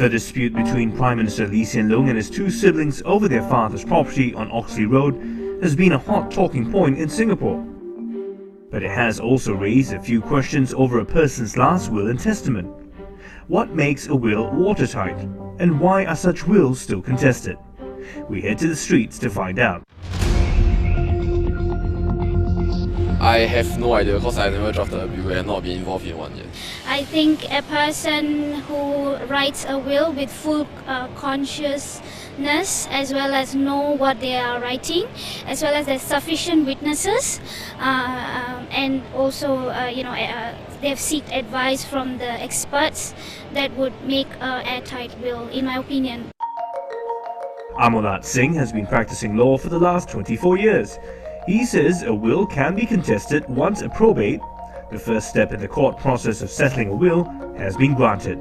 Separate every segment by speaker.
Speaker 1: The dispute between Prime Minister Lee Hsien Loong and his two siblings over their father's property on Oxley Road has been a hot talking point in Singapore. But it has also raised a few questions over a person's last will and testament. What makes a will watertight? And why are such wills still contested? We head to the streets to find out.
Speaker 2: I have no idea because I never drafted a will and not been involved in one yet.
Speaker 3: I think a person who writes a will with full consciousness, as well as know what they are writing, as well as there's sufficient witnesses, and also they've sought advice from the experts, that would make an airtight will, in my opinion.
Speaker 1: Amolat Singh has been practicing law for the last 24 years. He says a will can be contested once a probate, the first step in the court process of settling a will, has been granted.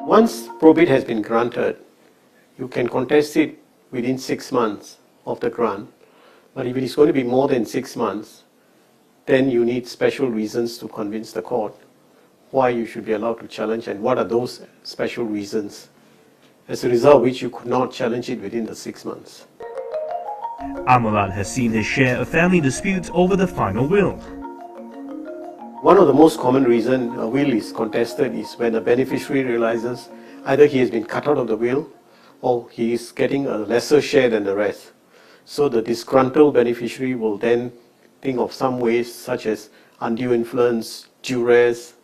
Speaker 4: Once probate has been granted, you can contest it within 6 months of the grant. But if it is going to be more than 6 months, then you need special reasons to convince the court why you should be allowed to challenge and what are those special reasons, as a result of which you could not challenge it within the 6 months.
Speaker 1: Amolat has seen his share of family disputes over the final will.
Speaker 4: One of the most common reasons a will is contested is when a beneficiary realizes either he has been cut out of the will or he is getting a lesser share than the rest. So the disgruntled beneficiary will then think of some ways such as undue influence, duress.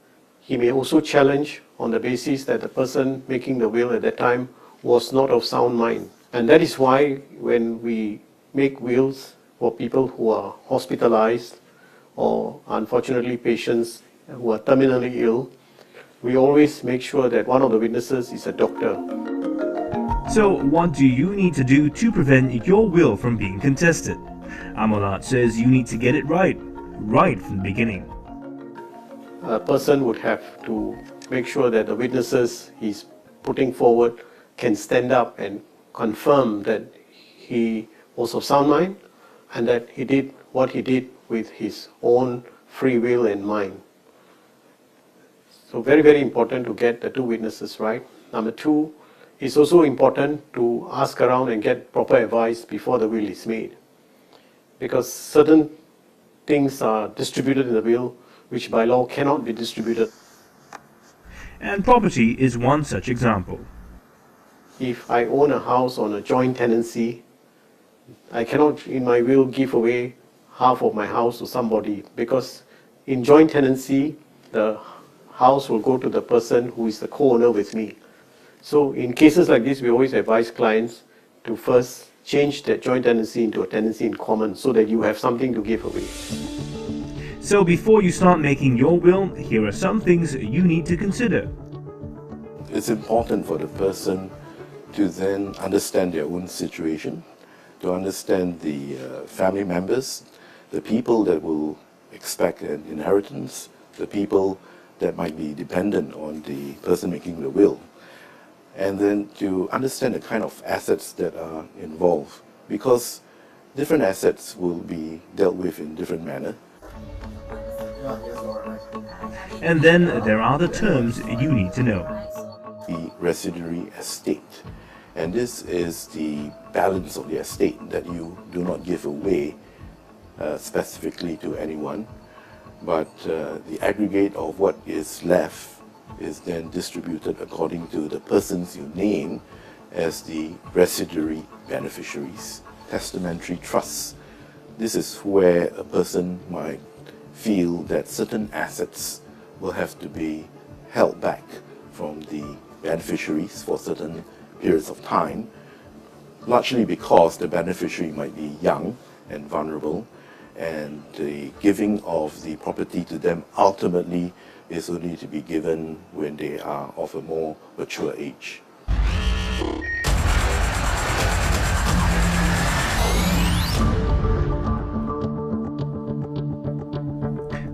Speaker 4: He may also challenge on the basis that the person making the will at that time was not of sound mind. And that is why when we make wills for people who are hospitalized or unfortunately patients who are terminally ill, we always make sure that one of the witnesses is a doctor.
Speaker 1: So what do you need to do to prevent your will from being contested? Amolat says you need to get it right from the beginning.
Speaker 4: A person would have to make sure that the witnesses he's putting forward can stand up and confirm that he was of sound mind and that he did what he did with his own free will and mind. So very, very important to get the two witnesses right. Number two, it's also important to ask around and get proper advice before the will is made, because certain things are distributed in the will which by law cannot be distributed.
Speaker 1: And property is one such example.
Speaker 4: If I own a house on a joint tenancy, I cannot in my will give away half of my house to somebody, because in joint tenancy the house will go to the person who is the co-owner with me. So in cases like this, we always advise clients to first change that joint tenancy into a tenancy in common so that you have something to give away.
Speaker 1: So before you start making your will, here are some things you need to consider.
Speaker 5: It's important for the person to then understand their own situation, to understand the family members, the people that will expect an inheritance, the people that might be dependent on the person making the will, and then to understand the kind of assets that are involved, because different assets will be dealt with in different manner.
Speaker 1: And then there are the terms you need to know.
Speaker 5: The residuary estate, and this is the balance of the estate that you do not give away specifically to anyone, but the aggregate of what is left is then distributed according to the persons you name as the residuary beneficiaries. Testamentary trusts. This is where a person might feel that certain assets will have to be held back from the beneficiaries for certain periods of time, largely because the beneficiary might be young and vulnerable, and the giving of the property to them ultimately is only to be given when they are of a more mature age.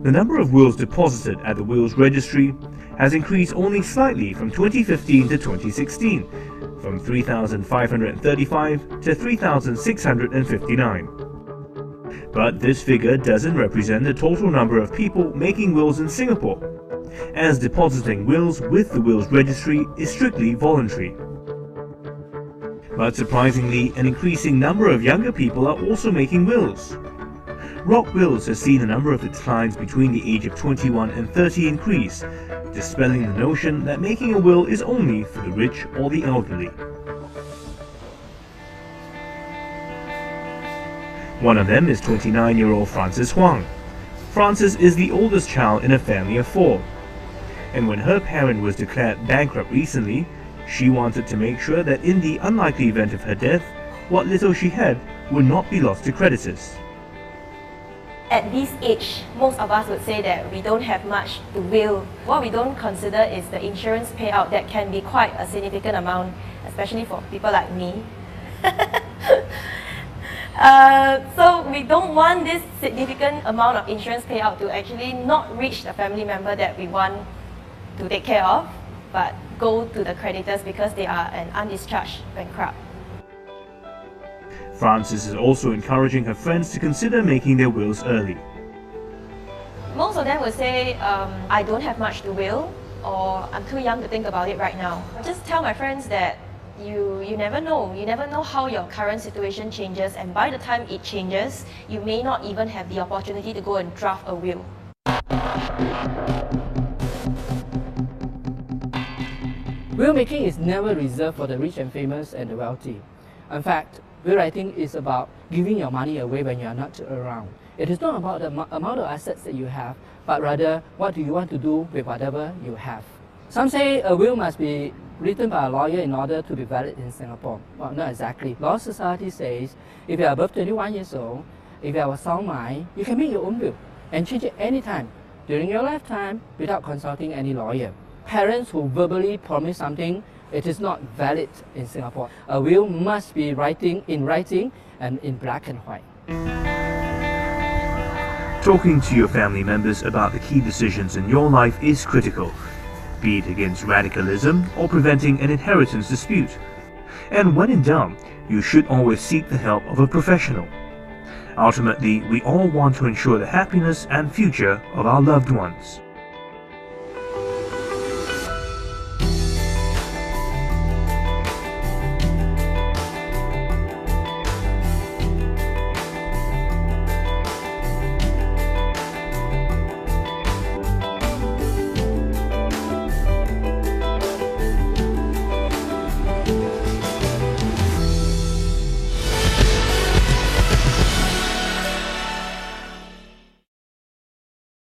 Speaker 1: The number of wills deposited at the Wills Registry has increased only slightly from 2015 to 2016, from 3,535 to 3,659. But this figure doesn't represent the total number of people making wills in Singapore. as depositing wills with the wills registry is strictly voluntary. But surprisingly, an increasing number of younger people are also making wills. Rockwills has seen the number of its clients between the age of 21 and 30 increase, dispelling the notion that making a will is only for the rich or the elderly. One of them is 29-year-old Frances Huang. Frances is the oldest child in a family of 4. And when her parent was declared bankrupt recently, she wanted to make sure that in the unlikely event of her death, what little she had would not be lost to creditors.
Speaker 6: At this age, most of us would say that we don't have much to will. What we don't consider is the insurance payout that can be quite a significant amount, especially for people like me. So we don't want this significant amount of insurance payout to actually not reach the family member that we want to take care of, but go to the creditors because they are an undischarged bankrupt.
Speaker 1: Frances is also encouraging her friends to consider making their wills early.
Speaker 6: Most of them will say, I don't have much to will, or I'm too young to think about it right now. Just tell my friends that you never know. You never know how your current situation changes, and by the time it changes, you may not even have the opportunity to go and draft a will.
Speaker 7: Will making is never reserved for the rich and famous and the wealthy. In fact, will writing is about giving your money away when you are not around. It is not about the amount of assets that you have, but rather what do you want to do with whatever you have. Some say a will must be written by a lawyer in order to be valid in Singapore. Well, not exactly. Law Society says if you are above 21 years old, if you have a sound mind, you can make your own will and change it anytime during your lifetime without consulting any lawyer. Parents who verbally promise something, it is not valid in Singapore. A will must be in writing and in black and white.
Speaker 1: Talking to your family members about the key decisions in your life is critical, be it against radicalism or preventing an inheritance dispute. And when in doubt, you should always seek the help of a professional. Ultimately, we all want to ensure the happiness and future of our loved ones.